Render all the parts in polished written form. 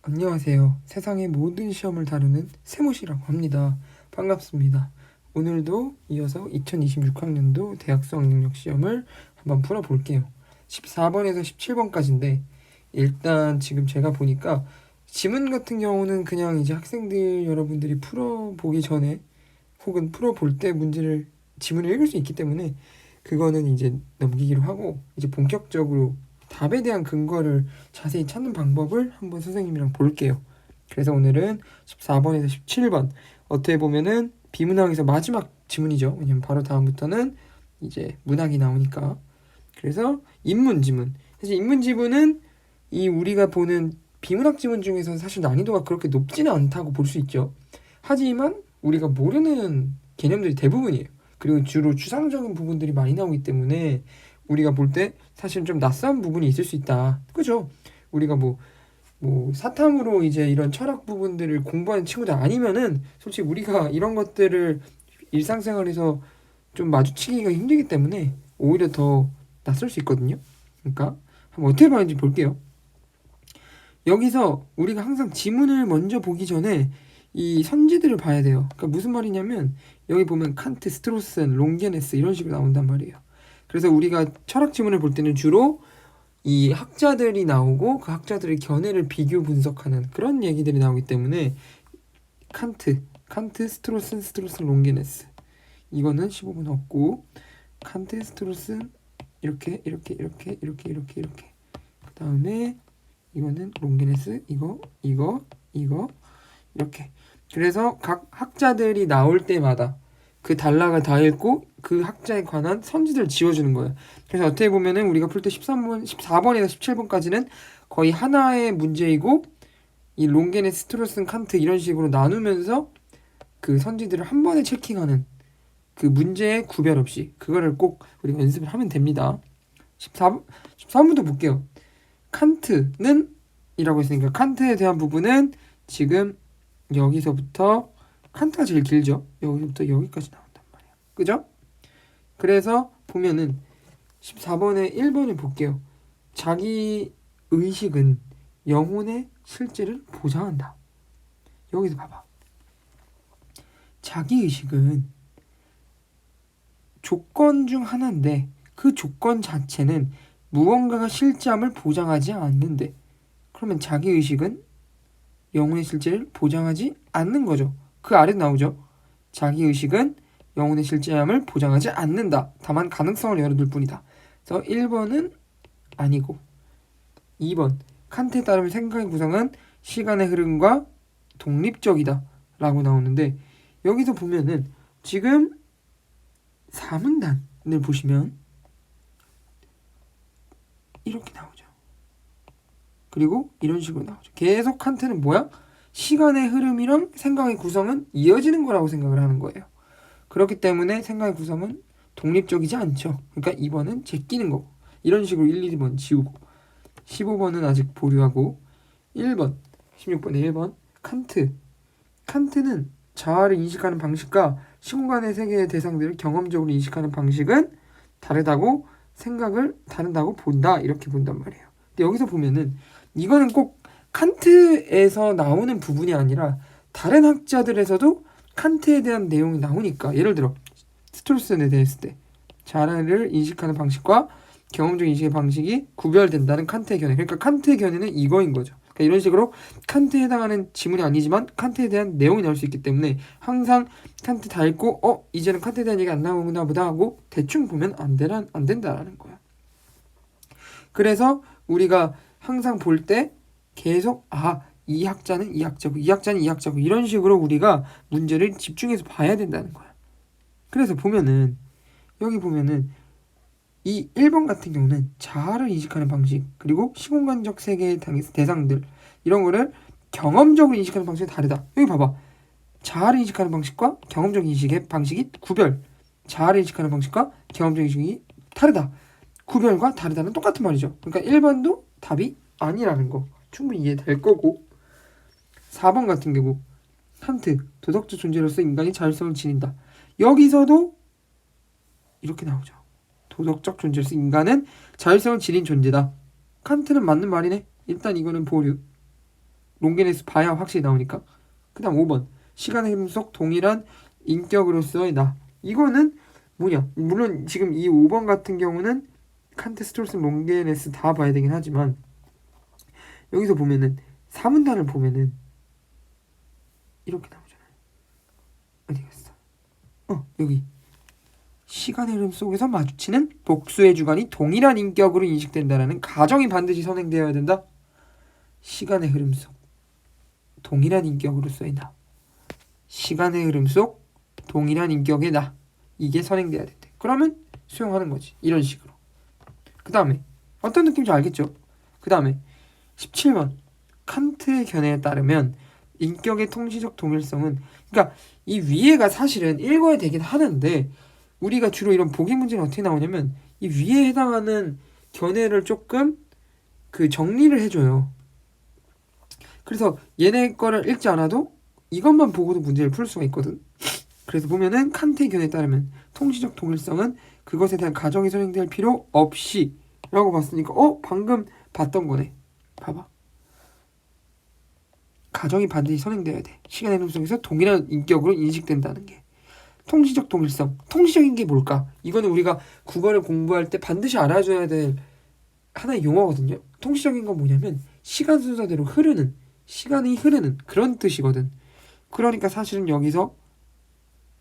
안녕하세요. 세상의 모든 시험을 다루는 세모씨라고 합니다. 반갑습니다. 오늘도 이어서 2026학년도 대학 수학능력 시험을 한번 풀어볼게요. 14번에서 17번까지인데 일단 지금 제가 보니까 지문 같은 경우는 그냥 이제 학생들 여러분들이 풀어보기 전에 혹은 풀어볼 때 지문을 읽을 수 있기 때문에 그거는 이제 넘기기로 하고 이제 본격적으로 답에 대한 근거를 자세히 찾는 방법을 한번 선생님이랑 볼게요. 그래서 오늘은 14번에서 17번 어떻게 보면은 비문학에서 마지막 지문이죠. 왜냐면 바로 다음부터는 이제 문학이 나오니까. 그래서 인문 지문. 사실 인문 지문은 이 우리가 보는 비문학 지문 중에서 사실 난이도가 그렇게 높지는 않다고 볼 수 있죠. 하지만 우리가 모르는 개념들이 대부분이에요. 그리고 주로 추상적인 부분들이 많이 나오기 때문에 우리가 볼 때 사실 좀 낯선 부분이 있을 수 있다. 그죠? 우리가 사탐으로 이제 이런 철학 부분들을 공부하는 친구들 아니면은 솔직히 우리가 이런 것들을 일상생활에서 좀 마주치기가 힘들기 때문에 오히려 더 낯설 수 있거든요. 그러니까 한번 어떻게 봐야지 볼게요. 여기서 우리가 항상 지문을 먼저 보기 전에 이 선지들을 봐야 돼요. 그러니까 무슨 말이냐면 여기 보면 칸트, 스트로센, 롱게네스 이런 식으로 나온단 말이에요. 그래서 우리가 철학 지문을 볼 때는 주로 이 학자들이 나오고 그 학자들의 견해를 비교 분석하는 그런 얘기들이 나오기 때문에 칸트, 스트로슨, 롱게네스 이거는 15분 없고 칸트, 스트로슨 이렇게 그 다음에 이거는 롱게네스 이거 이렇게 그래서 각 학자들이 나올 때마다 그 단락을 다 읽고 그 학자에 관한 선지들을 지워주는 거예요. 그래서 어떻게 보면은 우리가 풀 때 14번에서 17번까지는 거의 하나의 문제이고 이 롱게네 스트로슨 칸트 이런 식으로 나누면서 그 선지들을 한 번에 체킹하는 그 문제의 구별 없이 그거를 꼭 우리가 연습을 하면 됩니다. 13번도 볼게요. 칸트는 이라고 했으니까 칸트에 대한 부분은 지금 여기서부터 칸트가 제일 길죠. 여기서부터 여기까지 나온단 말이야. 그죠? 그래서 보면은 14번에 1번을 볼게요. 자기 의식은 영혼의 실제를 보장한다. 여기서 봐봐. 자기 의식은 조건 중 하나인데 그 조건 자체는 무언가가 실제함을 보장하지 않는데 그러면 자기 의식은 영혼의 실제를 보장하지 않는 거죠. 그 아래도 나오죠. 자기 의식은 영혼의 실제함을 보장하지 않는다. 다만 가능성을 열어둘 뿐이다. 그래서 1번은 아니고 2번 칸트에 따르면 생각의 구성은 시간의 흐름과 독립적이다 라고 나오는데 여기서 보면은 지금 사문단을 보시면 이렇게 나오죠. 그리고 이런 식으로 나오죠. 계속 칸트는 뭐야? 시간의 흐름이랑 생각의 구성은 이어지는 거라고 생각을 하는 거예요. 그렇기 때문에 생각의 구성은 독립적이지 않죠. 그러니까 2번은 제끼는 거고 이런 식으로 1, 2번 지우고 15번은 아직 보류하고 1번 16번에 1번 칸트는 자아를 인식하는 방식과 시공간의 세계의 대상들을 경험적으로 인식하는 방식은 다르다고 생각을 다른다고 본다 이렇게 본단 말이에요. 근데 여기서 보면은 이거는 꼭 칸트에서 나오는 부분이 아니라 다른 학자들에서도 칸트에 대한 내용이 나오니까 예를 들어 스트로스에 대했을 때 자아를 인식하는 방식과 경험적 인식의 방식이 구별된다는 칸트의 견해. 그러니까 칸트의 견해는 이거인 거죠. 그러니까 이런 식으로 칸트에 해당하는 지문이 아니지만 칸트에 대한 내용이 나올 수 있기 때문에 항상 칸트 다 읽고 이제는 칸트에 대한 얘기 안 나오나 보다 하고 대충 보면 안 된다라는 거야. 그래서 우리가 항상 볼 때 계속 이 학자는 이 학자고 이 학자는 이 학자고 이런 식으로 우리가 문제를 집중해서 봐야 된다는 거야. 그래서 보면은 여기 보면은 이 1번 같은 경우는 자아를 인식하는 방식 그리고 시공간적 세계의 대상들 이런 거를 경험적으로 인식하는 방식이 다르다. 여기 봐봐. 자아를 인식하는 방식과 경험적 인식의 방식이 구별. 자아를 인식하는 방식과 경험적 인식이 다르다. 구별과 다르다는 똑같은 말이죠. 그러니까 1번도 답이 아니라는 거 충분히 이해될 거고 4번 같은 경우 칸트 도덕적 존재로서 인간이 자율성을 지닌다. 여기서도 이렇게 나오죠. 도덕적 존재로서 인간은 자율성을 지닌 존재다. 칸트는 맞는 말이네. 일단 이거는 보류. 롱게네스 봐야 확실히 나오니까. 그 다음 5번 시간의 흐름 속 동일한 인격으로서의 나. 이거는 뭐냐, 물론 지금 이 5번 같은 경우는 칸트, 스트로스, 롱게네스 다 봐야 되긴 하지만 여기서 보면은 사문단을 보면은 이렇게 나오잖아요. 어디 갔어? 여기 시간의 흐름 속에서 마주치는 복수의 주관이 동일한 인격으로 인식된다라는 가정이 반드시 선행되어야 된다. 시간의 흐름 속 동일한 인격으로서의 나. 시간의 흐름 속 동일한 인격의 나. 이게 선행돼야 된대. 그러면 수용하는 거지. 이런 식으로. 그 다음에 어떤 느낌인지 알겠죠? 그 다음에 17번 칸트의 견해에 따르면 인격의 통시적 동일성은, 그러니까 이 위에가 사실은 읽어야 되긴 하는데 우리가 주로 이런 보기 문제는 어떻게 나오냐면 이 위에 해당하는 견해를 조금 그 정리를 해줘요. 그래서 얘네 거를 읽지 않아도 이것만 보고도 문제를 풀 수가 있거든. 그래서 보면은 칸트의 견해에 따르면 통시적 동일성은 그것에 대한 가정이 선행될 필요 없이 라고 봤으니까 방금 봤던 거네. 봐봐. 가정이 반드시 선행돼야 돼. 시간의 흐름 속에서 동일한 인격으로 인식된다는 게. 통시적 동일성. 통시적인 게 뭘까? 이거는 우리가 국어를 공부할 때 반드시 알아줘야 될 하나의 용어거든요. 통시적인 건 뭐냐면 시간 순서대로 흐르는, 시간이 흐르는 그런 뜻이거든. 그러니까 사실은 여기서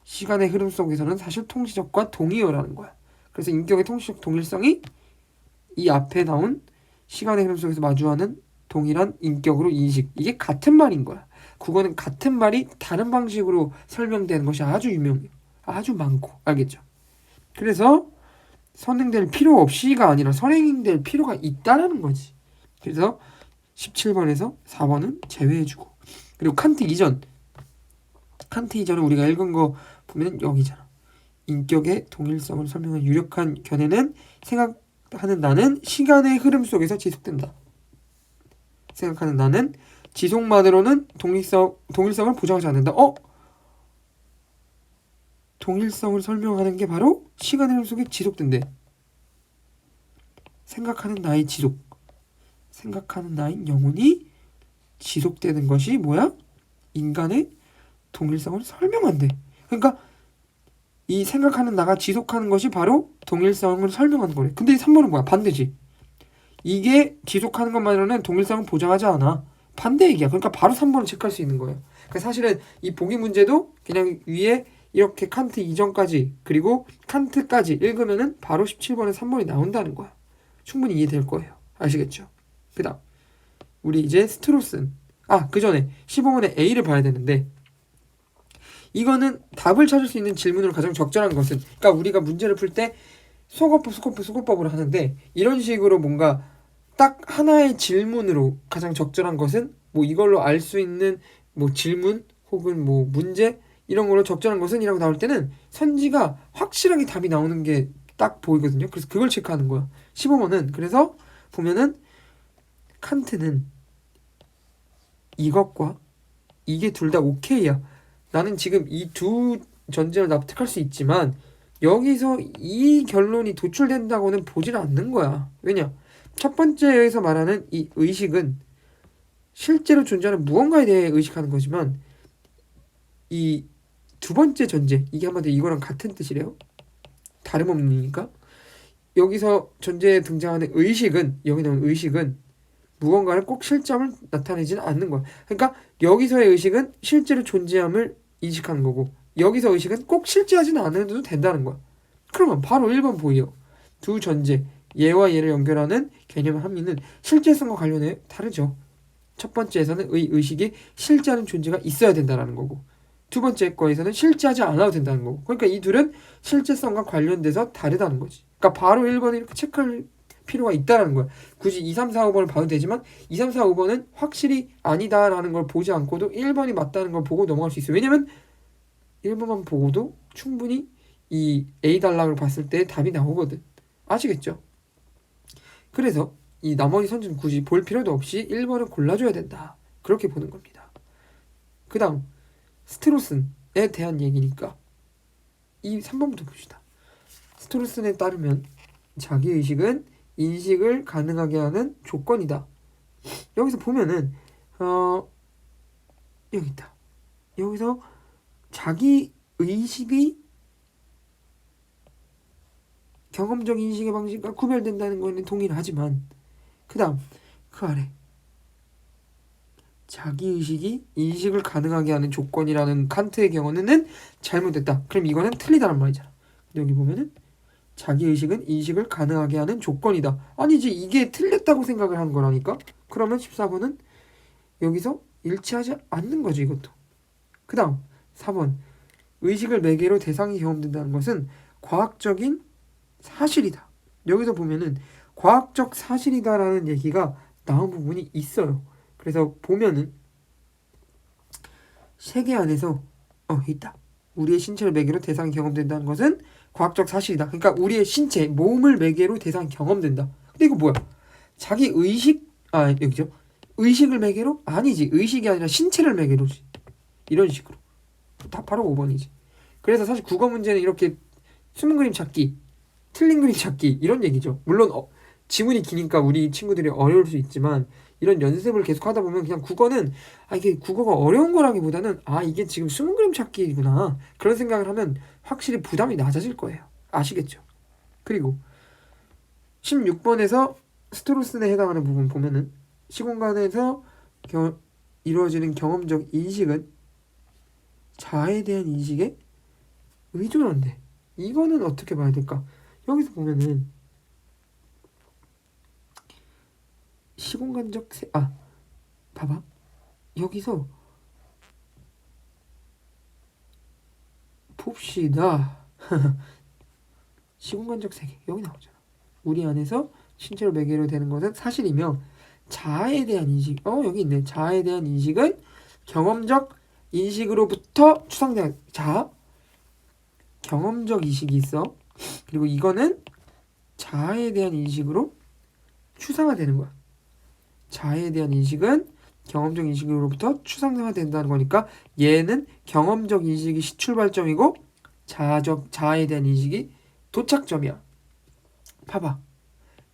시간의 흐름 속에서는 사실 통시적과 동의어라는 거야. 그래서 인격의 통시적 동일성이 이 앞에 나온 시간의 흐름 속에서 마주하는 동일한 인격으로 인식. 이게 같은 말인 거야. 국어는 같은 말이 다른 방식으로 설명되는 것이 아주 유명해요. 아주 많고. 알겠죠? 그래서 선행될 필요 없이가 아니라 선행될 필요가 있다라는 거지. 그래서 17번에서 4번은 제외해주고. 그리고 칸트 이전은 우리가 읽은 거 보면 여기잖아. 인격의 동일성을 설명한 유력한 견해는 생각하는 나는 시간의 흐름 속에서 지속된다. 생각하는 나는 지속만으로는 동일성을 보장하지 않는다. 동일성을 설명하는 게 바로 시간의 흐름 속에 지속된대. 생각하는 나의 지속. 생각하는 나의 영혼이 지속되는 것이 뭐야? 인간의 동일성을 설명한대. 그러니까 이 생각하는 나가 지속하는 것이 바로 동일성을 설명하는 거래. 근데 이 3번은 뭐야? 반대지. 이게 지속하는 것만으로는 동일성을 보장하지 않아. 반대 얘기야. 그러니까 바로 3번을 체크할 수 있는 거예요. 그러니까 사실은 이 보기 문제도 그냥 위에 이렇게 칸트 이전까지 그리고 칸트까지 읽으면은 바로 17번에 3번이 나온다는 거야. 충분히 이해될 거예요. 아시겠죠? 그 다음 우리 이제 스트로슨. 그 전에 15번에 A를 봐야 되는데 이거는 답을 찾을 수 있는 질문으로 가장 적절한 것은, 그러니까 우리가 문제를 풀 때 소거법으로 하는데 이런 식으로 뭔가 딱 하나의 질문으로 가장 적절한 것은 뭐 이걸로 알 수 있는 뭐 질문 혹은 뭐 문제 이런 걸로 적절한 것은 이라고 나올 때는 선지가 확실하게 답이 나오는 게 딱 보이거든요. 그래서 그걸 체크하는 거야. 15번은 그래서 보면은 칸트는 이것과 이게 둘 다 오케이야. 나는 지금 이 두 전제를 납득할 수 있지만 여기서 이 결론이 도출된다고는 보질 않는 거야. 왜냐? 첫 번째에서 말하는 이 의식은 실제로 존재하는 무언가에 대해 의식하는 거지만 이 두 번째 전제, 이게 한마디로 이거랑 같은 뜻이래요. 다름없는 이니까. 여기서 전제에 등장하는 의식은, 여기 나오는 의식은 무언가를 꼭 실점을 나타내지는 않는 거야. 그러니까 여기서의 의식은 실제로 존재함을 인식하는 거고 여기서 의식은 꼭 실제하지는 않아도 된다는 거야. 그러면 바로 1번 보이요. 두 전제, 얘와 얘를 연결하는 개념의 합리는 실제성과 관련해 다르죠. 첫 번째에서는 의식이 실제하는 존재가 있어야 된다는 거고 두 번째 거에서는 실제하지 않아도 된다는 거고, 그러니까 이 둘은 실제성과 관련돼서 다르다는 거지. 그러니까 바로 1번을 이렇게 체크할 필요가 있다는 거야. 굳이 2, 3, 4, 5번을 봐도 되지만 2, 3, 4, 5번은 확실히 아니다라는 걸 보지 않고도 1번이 맞다는 걸 보고 넘어갈 수 있어요. 왜냐면 1번만 보고도 충분히 이 A 단락을 봤을 때 답이 나오거든. 아시겠죠? 그래서 이 나머지 선지는 굳이 볼 필요도 없이 1번을 골라줘야 된다. 그렇게 보는 겁니다. 그 다음 스트로슨에 대한 얘기니까 이 3번부터 봅시다. 스트로슨에 따르면 자기의식은 인식을 가능하게 하는 조건이다. 여기서 보면은 여기 있다. 여기서 자기 의식이 경험적 인식의 방식과 구별된다는 거는 동일하지만 그 다음 그 아래 자기의식이 인식을 가능하게 하는 조건이라는 칸트의 경우는 잘못됐다. 그럼 이거는 틀리다란 말이잖아. 여기 보면은 자기의식은 인식을 가능하게 하는 조건이다. 아니지, 이게 틀렸다고 생각을 한 거라니까. 그러면 14번은 여기서 일치하지 않는 거지, 이것도. 그 다음 4번 의식을 매개로 대상이 경험된다는 것은 과학적인 사실이다. 여기서 보면은 과학적 사실이다라는 얘기가 나온 부분이 있어요. 그래서 보면은 세계 안에서 있다. 우리의 신체를 매개로 대상이 경험된다는 것은 과학적 사실이다. 그러니까 우리의 신체, 몸을 매개로 대상이 경험된다. 근데 이거 뭐야? 자기 의식, 여기죠. 의식을 매개로? 아니지. 의식이 아니라 신체를 매개로지. 이런 식으로. 다 바로 5번이지. 그래서 사실 국어 문제는 이렇게 숨은 그림 찾기, 틀린 그림 찾기 이런 얘기죠. 물론 지문이 기니까 우리 친구들이 어려울 수 있지만 이런 연습을 계속 하다 보면 그냥 국어는 이게 국어가 어려운 거라기보다는 이게 지금 숨은 그림 찾기구나 그런 생각을 하면 확실히 부담이 낮아질 거예요. 아시겠죠? 그리고 16번에서 스트로스에 해당하는 부분 보면은 시공간에서 이루어지는 경험적 인식은 자아에 대한 인식에 의존한대. 이거는 어떻게 봐야 될까? 여기서 보면은 시공간적 봐봐. 여기서 봅시다. 시공간적 세계 여기 나오잖아. 우리 안에서 신체로 매개로 되는 것은 사실이며 자아에 대한 인식 여기 있네. 자아에 대한 인식은 경험적 인식으로부터 추상된 경험적 인식이 있어. 그리고 이거는 자아에 대한 인식으로 추상화되는 거야. 자아에 대한 인식은 경험적 인식으로부터 추상화된다는 거니까 얘는 경험적 인식이 시출발점이고 자아에 대한 인식이 도착점이야. 봐봐.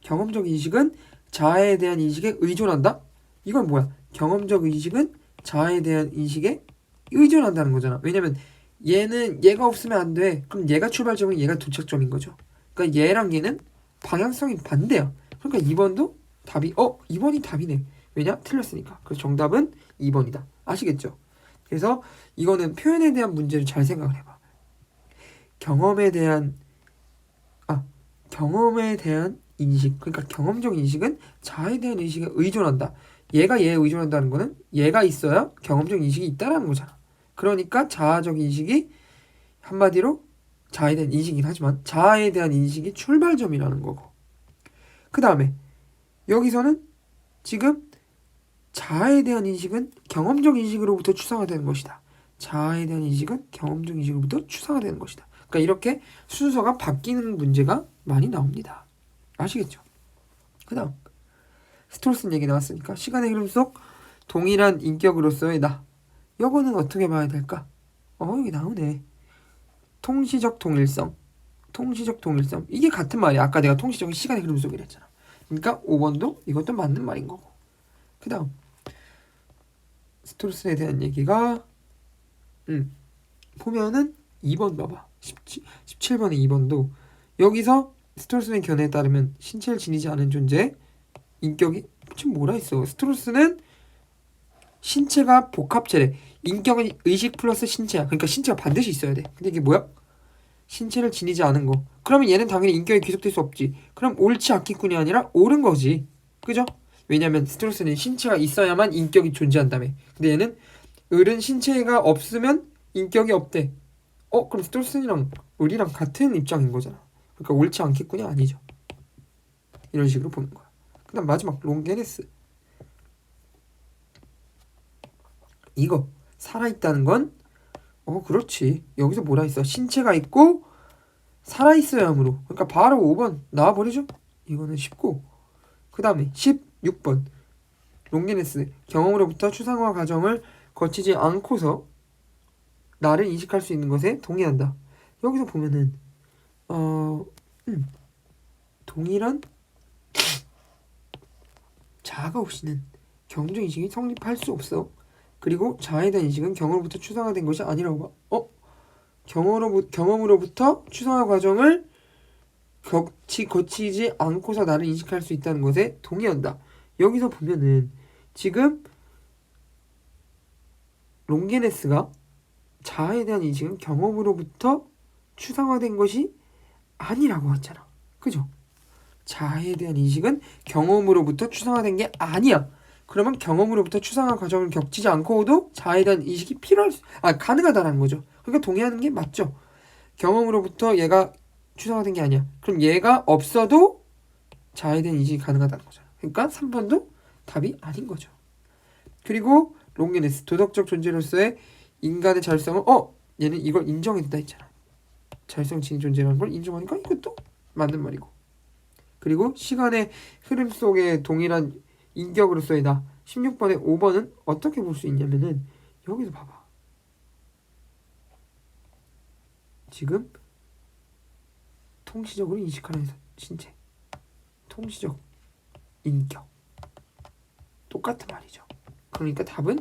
경험적 인식은 자아에 대한 인식에 의존한다? 이건 뭐야? 경험적 인식은 자아에 대한 인식에 의존한다는 거잖아. 왜냐면 얘는 얘가 없으면 안 돼. 그럼 얘가 출발점은 얘가 도착점인 거죠. 그러니까 얘랑 얘는 방향성이 반대야. 그러니까 2번도 답이 2번이 답이네. 왜냐? 틀렸으니까. 그래서 정답은 2번이다. 아시겠죠? 그래서 이거는 표현에 대한 문제를 잘 생각을 해봐. 경험에 대한 인식. 그러니까 경험적 인식은 자아에 대한 인식에 의존한다. 얘가 얘에 의존한다는 거는 얘가 있어야 경험적 인식이 있다라는 거잖아. 그러니까 자아적 인식이 한마디로 자아에 대한 인식이긴 하지만 자아에 대한 인식이 출발점이라는 거고. 그 다음에 여기서는 지금 자아에 대한 인식은 경험적 인식으로부터 추상화되는 것이다. 자아에 대한 인식은 경험적 인식으로부터 추상화되는 것이다. 그러니까 이렇게 순서가 바뀌는 문제가 많이 나옵니다. 아시겠죠? 그 다음 스트로스 얘기 나왔으니까 시간의 흐름 속 동일한 인격으로서의 나. 이거는 어떻게 봐야 될까? 여기 나오네. 통시적 동일성. 이게 같은 말이야. 아까 내가 통시적인 시간의 흐름 속이라 했잖아. 그러니까 5번도 이것도 맞는 말인 거고. 그 다음 스트로스에 대한 얘기가 보면은 2번 봐봐. 17번의 2번도 여기서 스트로스의 견해에 따르면 신체를 지니지 않은 존재 인격이 지금 뭐라 했어? 스트로스는 신체가 복합체래. 인격은 의식 플러스 신체야. 그러니까 신체가 반드시 있어야 돼. 근데 이게 뭐야? 신체를 지니지 않은 거. 그러면 얘는 당연히 인격이 귀속될 수 없지. 그럼 옳지 않겠군이 아니라 옳은 거지. 그죠? 왜냐면 스트로스는 신체가 있어야만 인격이 존재한다며. 근데 얘는 을은 신체가 없으면 인격이 없대. 그럼 스트로스랑 을이랑 같은 입장인 거잖아. 그러니까 옳지 않겠군이 아니죠. 이런 식으로 보는 거야. 그 다음 마지막 롱게네스. 이거 살아있다는 건 그렇지. 여기서 뭐라 했어? 신체가 있고 살아있어야 하므로. 그러니까 바로 5번 나와버리죠. 이거는 쉽고. 그 다음에 16번 롱게네스. 경험으로부터 추상화 과정을 거치지 않고서 나를 인식할 수 있는 것에 동의한다. 여기서 보면은 동일한 자아가 없이는 경험적 인식이 성립할 수 없어. 그리고 자아에 대한 인식은 경험으로부터 추상화된 것이 아니라고 봐. 경험으로부터 추상화 과정을 거치지 않고서 나를 인식할 수 있다는 것에 동의한다. 여기서 보면은 지금 롱게네스가 자아에 대한 인식은 경험으로부터 추상화된 것이 아니라고 했잖아. 그죠? 자아에 대한 인식은 경험으로부터 추상화된 게 아니야. 그러면 경험으로부터 추상화 과정을 겪지 않고도 자아에 대한 인식이 가능하다라는 거죠. 그러니까 동의하는 게 맞죠. 경험으로부터 얘가 추상화된 게 아니야. 그럼 얘가 없어도 자아에 대한 인식이 가능하다는 거죠. 그러니까 3번도 답이 아닌 거죠. 그리고 롱게네스 도덕적 존재로서의 인간의 자율성은 얘는 이걸 인정했다 했잖아. 자율성 지닌 존재라는 걸 인정하니까 이것도 맞는 말이고. 그리고 시간의 흐름 속에 동일한 인격으로서의 나 16번에 5번은 어떻게 볼 수 있냐면은 여기서 봐봐. 지금 통시적으로 인식하는 신체, 통시적 인격 똑같은 말이죠. 그러니까 답은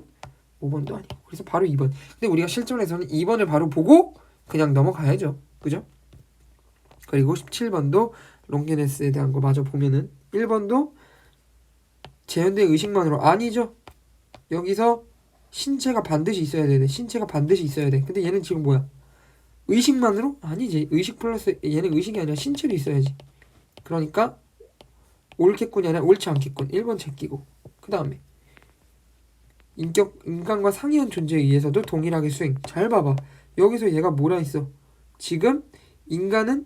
5번도 아니고 그래서 바로 2번. 근데 우리가 실전에서는 2번을 바로 보고 그냥 넘어가야죠. 그죠? 그리고 17번도 롱게네스에 대한 거 마저 보면은 1번도 재현된 의식만으로 아니죠. 여기서 신체가 반드시 있어야 돼. 신체가 반드시 있어야 돼. 근데 얘는 지금 뭐야? 의식만으로? 아니지. 의식 플러스 얘는 의식이 아니라 신체도 있어야지. 그러니까 옳겠군이 아니라 옳지 않겠군. 1번 제끼고. 그 다음에 인간과 상이한 존재에 의해서도 동일하게 수행. 잘 봐봐. 여기서 얘가 뭐라 했어? 지금 인간은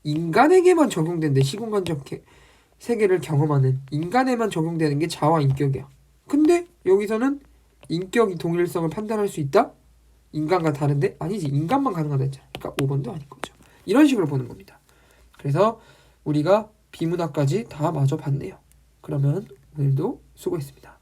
인간에게만 적용된대. 시공간적 세계를 경험하는 인간에만 적용되는 게 자아와 인격이야. 근데 여기서는 인격이 동일성을 판단할 수 있다? 인간과 다른데? 아니지. 인간만 가능하다 했잖아. 그러니까 5번도 아닌 거죠. 이런 식으로 보는 겁니다. 그래서 우리가 비문학까지 다 마저 봤네요. 그러면 오늘도 수고했습니다.